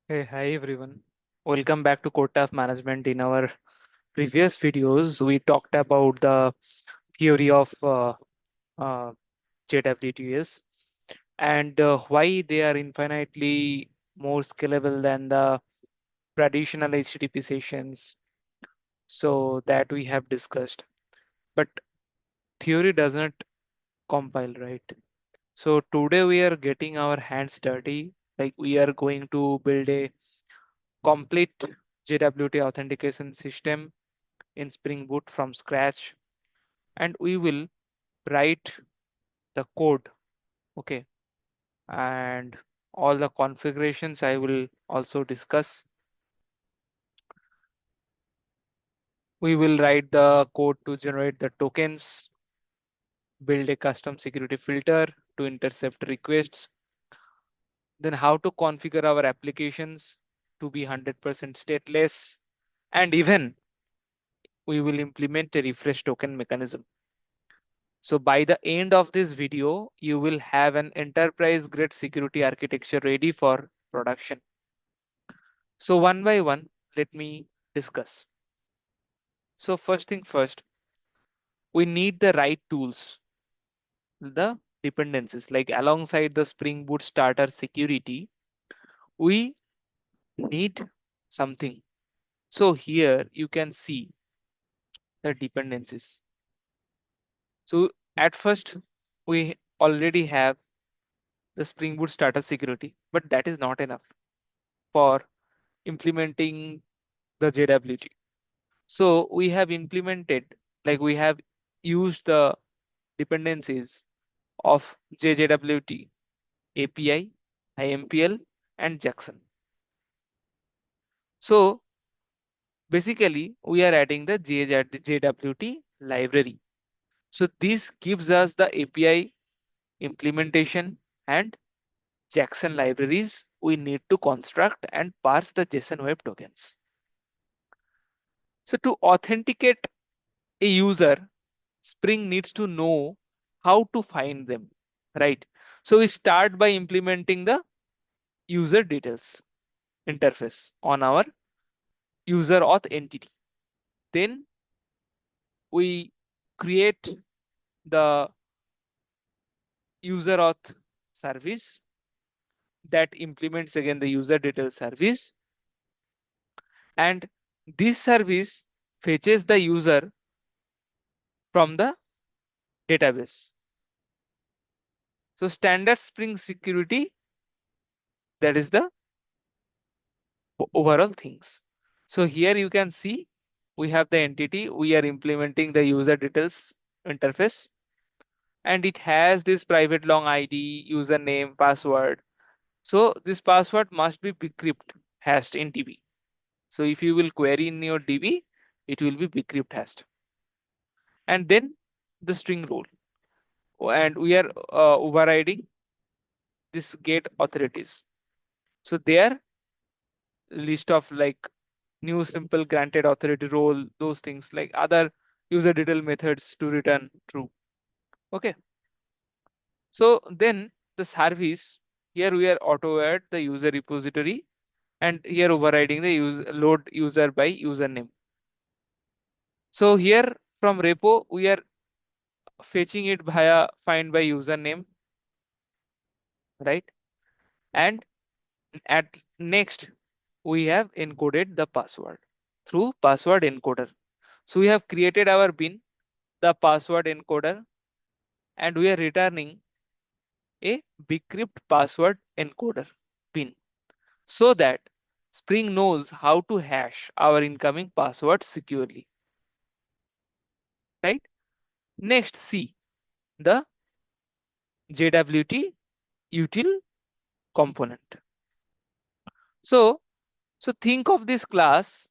Hey, hi everyone. Welcome back to CodeTav Management. In our previous videos, we talked about the theory of uh, JWTs and why they are infinitely more scalable than the traditional HTTP sessions. So that we have discussed. But theory doesn't compile, right? So today we are getting our hands dirty. Like we are going to build a complete JWT authentication system in Spring Boot from scratch, and we will write the code. Okay, and all the configurations I will also discuss. We will write the code to generate the tokens, build a custom security filter to intercept requests, then how to configure our applications to be 100% stateless, and even we will implement a refresh token mechanism. So by the end of this video, you will have an enterprise grade security architecture ready for production. So one by one, let me discuss. So first thing first, we need the right tools, the dependencies, like alongside the Spring Boot starter security, we need something. So here you can see the dependencies. So at first, we already have the Spring Boot starter security, but that is not enough for implementing the JWT. So we have implemented, like we have used the dependencies of JWT API, IMPL, and Jackson. So basically, we are adding the JWT library. So this gives us the API implementation and Jackson libraries we need to construct and parse the JSON Web Tokens. So to authenticate a user, Spring needs to know how to find them, right? So we start by implementing the user details interface on our user auth entity. Then we create the user auth service that implements again the user details service, and this service fetches the user from the database. So standard Spring security, that is the overall things. So here you can see we have the entity, we are implementing the user details interface, and it has this private long ID, username, password. So this password must be bcrypt hashed in DB. So if you will query in your DB, it will be bcrypt hashed. And then the string role. And we are overriding this get authorities. So there list of like new simple granted authority role, those things like other user detail methods to return true. Okay. So then the service, here we are auto add the user repository, and here overriding the load user by username. So here from repo, we are fetching it via find by username, right? And at next, we have encoded the password through password encoder. So we have created our bin, the password encoder, and we are returning a bcrypt password encoder pin so that Spring knows how to hash our incoming password securely, right? Next, see the JWT util component. So, so think of this class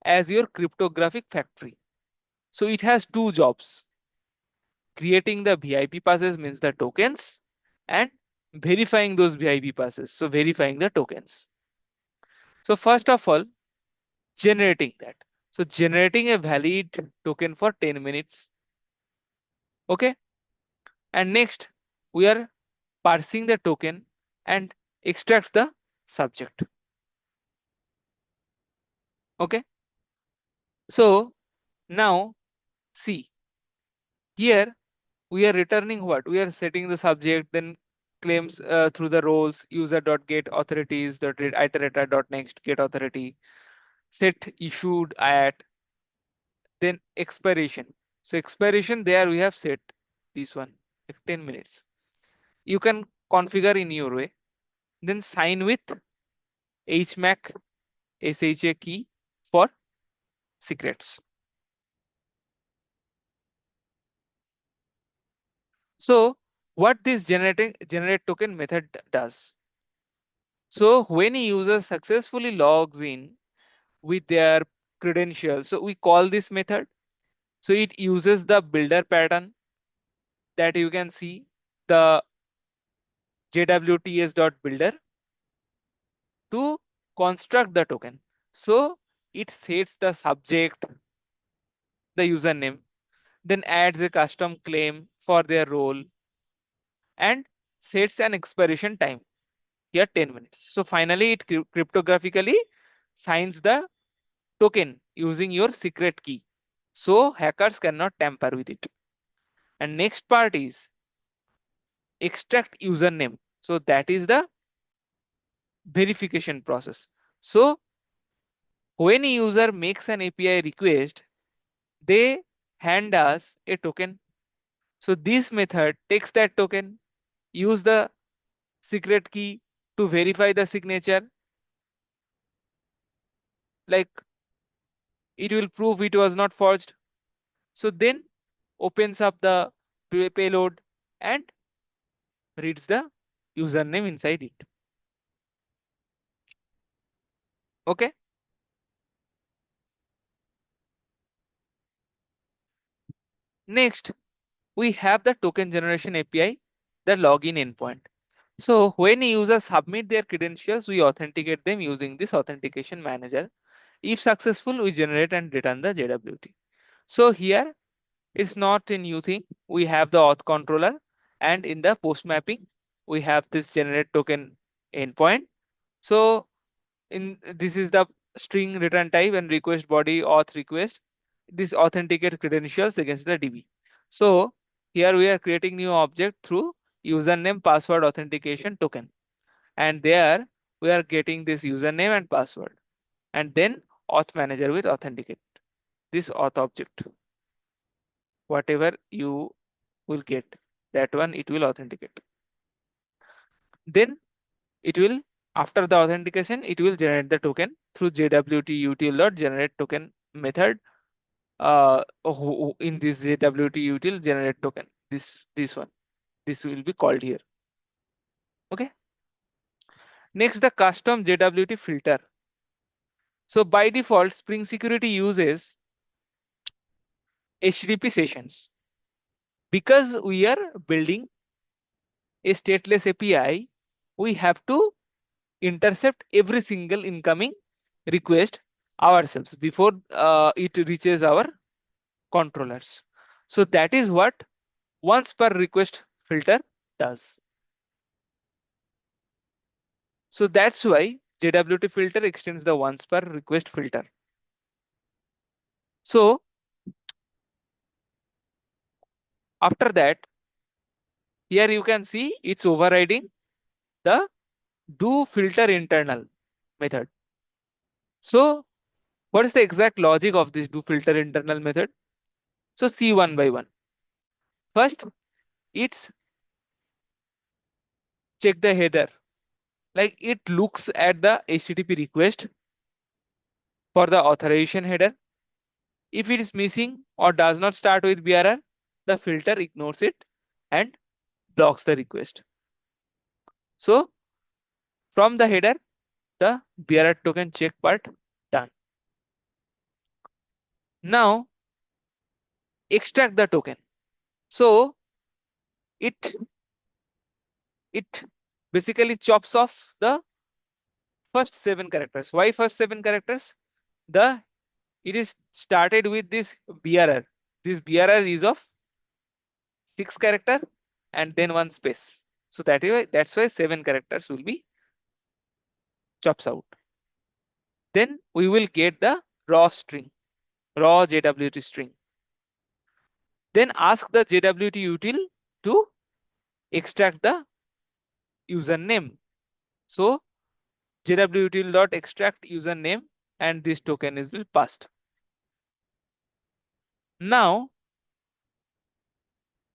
as your cryptographic factory. So it has two jobs: creating the VIP passes, means the tokens, and verifying those VIP passes. So verifying the tokens. So first of all, generating that. So generating a valid token for 10 minutes. Okay. And next, we are parsing the token and extracts the subject. Okay. So now see here we are returning what? We are setting the subject, then claims through the roles user.get authorities dot read iterator dot next get authority set issued at, then expiration. So expiration there we have set this one 10 minutes. You can configure in your way. Then sign with HMAC SHA key for secrets. So what this generate token method does. So when a user successfully logs in with their credentials, so we call this method. So it uses the builder pattern that you can see, the JWTs.builder to construct the token. So it sets the subject, the username, then adds a custom claim for their role and sets an expiration time here 10 minutes. So finally it cryptographically signs the token using your secret key. So hackers cannot tamper with it. And next part is extract username. So that is the verification process. So when a user makes an API request, they hand us a token. So this method takes that token, use the secret key to verify the signature, like it will prove it was not forged. So then opens up the payload and reads the username inside it. Okay. Next, we have the token generation API, the login endpoint. So when a user submit their credentials, we authenticate them using this authentication manager. If successful, we generate and return the JWT. So here it's not a new thing. We have the auth controller, and in the post mapping, we have this generate token endpoint. So in this is the string return type and request body auth request. This authenticate credentials against the DB. So here we are creating new object through username password authentication token, and there we are getting this username and password, and then auth manager will authenticate this auth object. Whatever you will get, that one it will authenticate. Then it will, after the authentication, it will generate the token through JWT generate token method. In this JWT generate token, this one, this will be called here. Okay. Next, the custom JWT filter. So by default, Spring Security uses HTTP sessions. Because we are building a stateless API, we have to intercept every single incoming request ourselves before it reaches our controllers. So that is what once per request filter does. So that's why JWT filter extends the once per request filter. So after that, here you can see it's overriding the do filter internal method. So what is the exact logic of this do filter internal method? So see one by one. First, it's check the header. Like it looks at the HTTP request for the authorization header. If it is missing or does not start with BRR, the filter ignores it and blocks the request. So from the header, the BRR token check part done. Now extract the token. So it it basically chops off the first 7 characters. Why first 7 characters? The it is started with this BRR. This BRR is of 6 character and then one space. So that's why 7 characters will be chops out. Then we will get the raw string, raw JWT string. Then ask the JWT util to extract the username. So JWTutil.extract username and this token is will passed. Now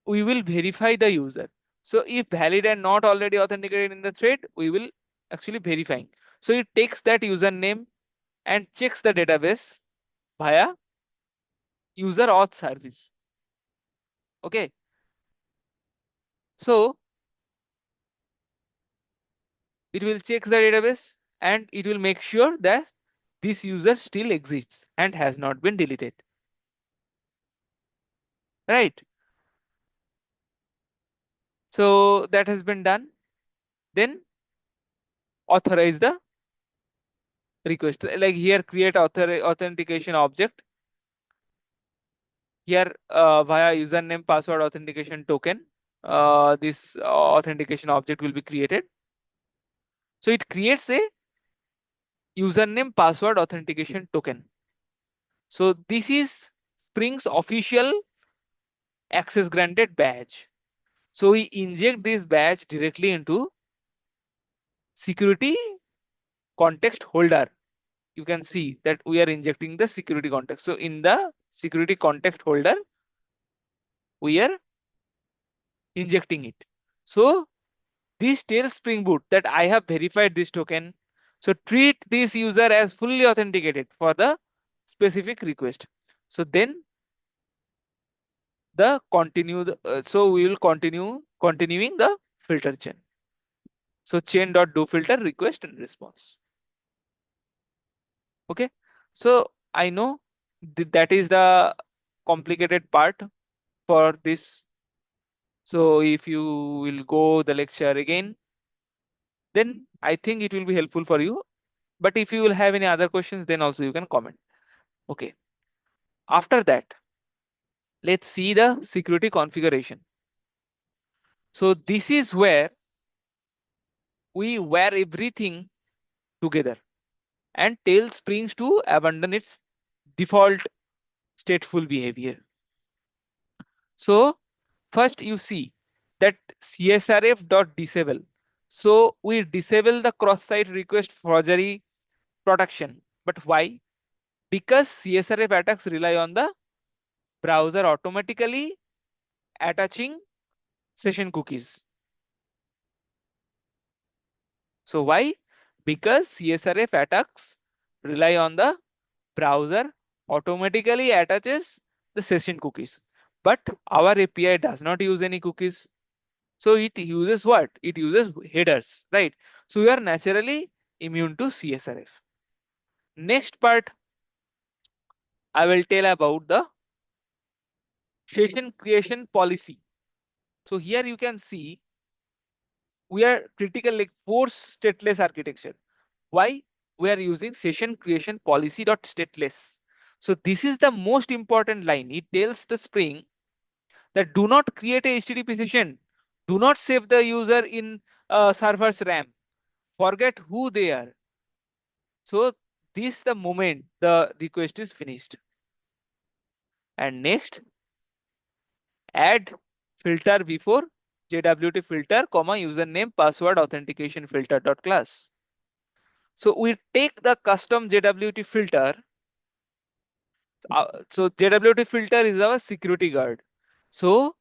we will verify the user. So if valid and not already authenticated in the thread, we will actually verifying. So it takes that username and checks the database via user auth service. Okay. So it will check the database and it will make sure that this user still exists and has not been deleted. Right. So that has been done. Then authorize the request. Like here, create authentication object. Here via username password authentication token, this authentication object will be created. So it creates a username password authentication token. So this is Spring's official access granted badge. So we inject this badge directly into security context holder. You can see that we are injecting the security context. So in the security context holder, we are injecting it. So this tells Spring Boot that I have verified this token. So treat this user as fully authenticated for the specific request. So then so we will continuing the filter chain. So chain.doFilter request and response. Okay. So I know that is the complicated part for this. So if you will go the lecture again, then I think it will be helpful for you. But if you will have any other questions, then also you can comment. Okay. After that, let's see the security configuration. So this is where we wire everything together and tell Springs to abandon its default stateful behavior. So first you see that csrf.disable. So we disable the cross-site request forgery protection. But why? Because CSRF attacks rely on the browser automatically attaching session cookies. So why? Because CSRF attacks rely on the browser automatically attaches the session cookies. But our API does not use any cookies. So it uses what? It uses headers, right? So we are naturally immune to CSRF. Next part, I will tell about the session creation policy. So here you can see we are critical like force stateless architecture. Why? We are using session creation policy.stateless. So this is the most important line. It tells the Spring that do not create a HTTP session. Do not save the user in server's RAM. Forget who they are. So this the moment the request is finished. And next, add filter before JWT filter, comma username password authentication filter dot class. So we take the custom JWT filter. So JWT filter is our security guard. So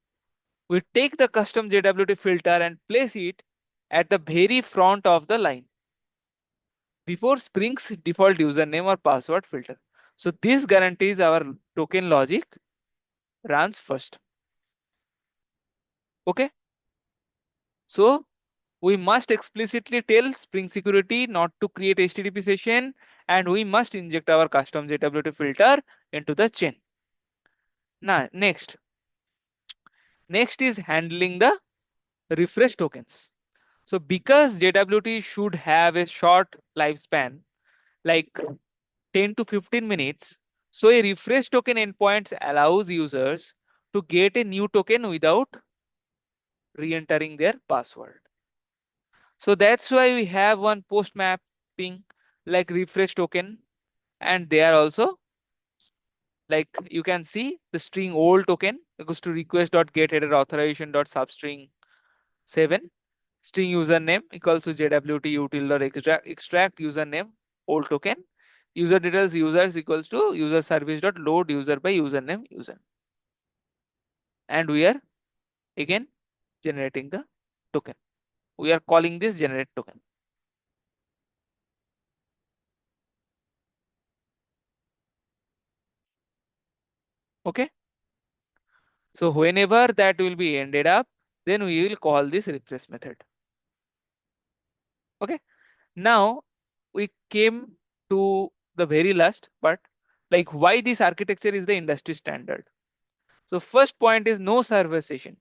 we take the custom JWT filter and place it at the very front of the line before Spring's default username or password filter. So this guarantees our token logic runs first. Okay. So we must explicitly tell Spring Security not to create HTTP session, and we must inject our custom JWT filter into the chain. Now, next is handling the refresh tokens. So because JWT should have a short lifespan, like 10 to 15 minutes, so a refresh token endpoint allows users to get a new token without re-entering their password. So that's why we have one post map ping, like refresh token, and they are also like you can see the string old token equals to request.getHeader authorization.substring 7, string username equals to JWT util.extract username old token, user details users equals to user service.load user by username user, and we are again generating the token. We are calling this generate token. Okay. So whenever that will be ended up, then we will call this refresh method. Okay. Now we came to the very last part, like why this architecture is the industry standard. So first point is no server session.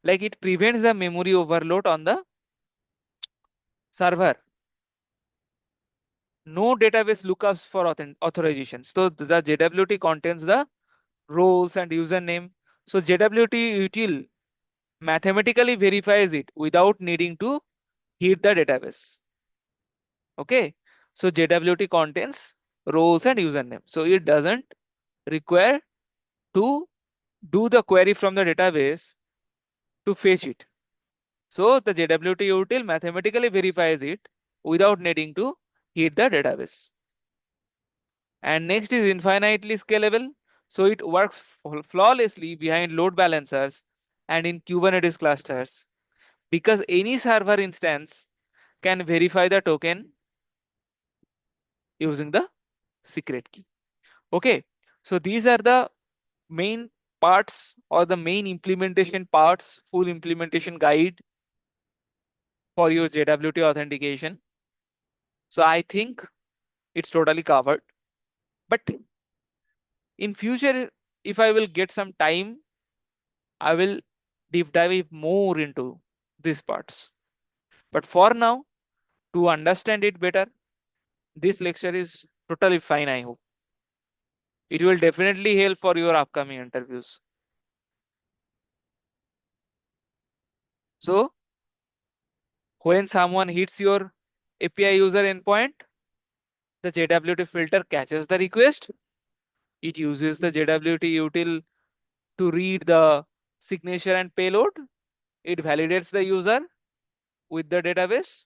Like it prevents the memory overload on the server. No database lookups for authorization. So the JWT contains the roles and username. So JWT mathematically verifies it without needing to hit the database. Okay. So JWT contains roles and username. So it doesn't require to do the query from the database to fetch it. So the JWT util mathematically verifies it without needing to hit the database. And next is infinitely scalable. So it works flawlessly behind load balancers and in Kubernetes clusters because any server instance can verify the token using the secret key. Okay, so these are the main parts or the main implementation parts, full implementation guide for your JWT authentication. So I think it's totally covered. But in future, if I will get some time, I will deep dive more into these parts. But for now, to understand it better, this lecture is totally fine, I hope. It will definitely help for your upcoming interviews. So when someone hits your API user endpoint, the JWT filter catches the request. It uses the JWT util to read the signature and payload. It validates the user with the database.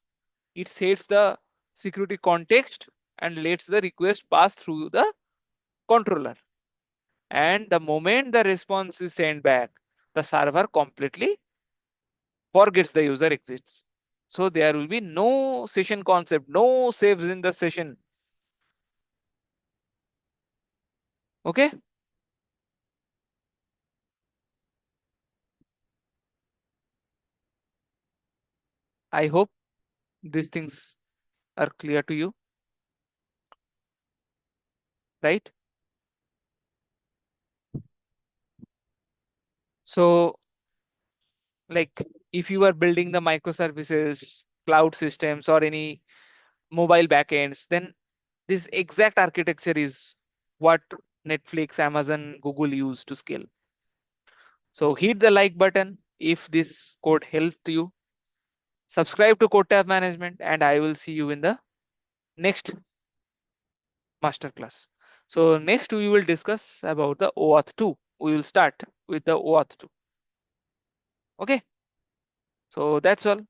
It sets the security context and lets the request pass through the controller. And the moment the response is sent back, the server completely forgets the user exists. So there will be no session concept, no saves in the session. Okay. I hope these things are clear to you, right? So like if you are building the microservices, cloud systems, or any mobile backends, then this exact architecture is what Netflix, Amazon, Google use to scale. So hit the like button if this code helped you. Subscribe to CodeTav Management, and I will see you in the next masterclass. So next we will discuss about the OAuth 2. We will start with the OAuth 2. Okay. So that's all.